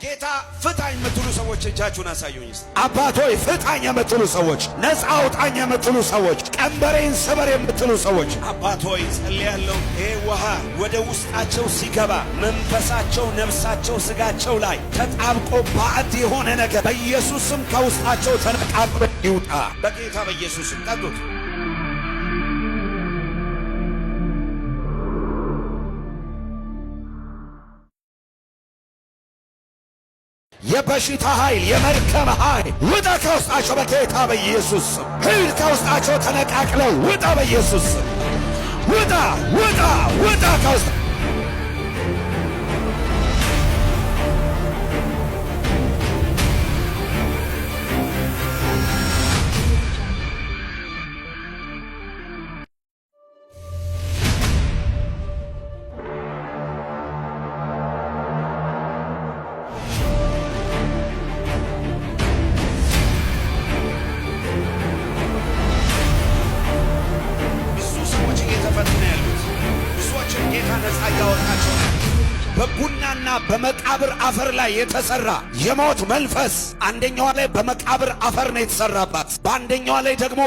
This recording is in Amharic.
ጌታ ፍታኝ የምትሉ ሰዎች እጃችሁን አሳዩኝ። አባቶይ ፍታኝ የምትሉ ሰዎች፣ ነፃ አውጣኝ የምትሉ ሰዎች፣ ቀንበሬን ስበር የምትሉ ሰዎች አባቶይ ጸልያለሁ። ይሄ ውሃ ወደ ውስጣቸው ሲገባ መንፈሳቸው፣ ነፍሳቸው፣ ስጋቸው ላይ ተጣብቆ ባዕድ የሆነ ነገር በኢየሱስም ከውስጣቸው ተነቃቅሎ ይውጣ። በጌታ በኢየሱስም ጠጡት። የበሽታ ኃይል፣ የመርከም ኃይል ውጣ ከውስጣቸው በጌታ በኢየሱስ ስም። ሂድ ከውስጣቸው ተነቃቅለው ውጣ በኢየሱስ ስም። ውጣ ውጣ ውጣ ከውስጥ በቡናና በመቃብር አፈር ላይ የተሰራ የሞት መንፈስ አንደኛዋ ላይ በመቃብር አፈር ነው የተሰራባት፣ በአንደኛዋ ላይ ደግሞ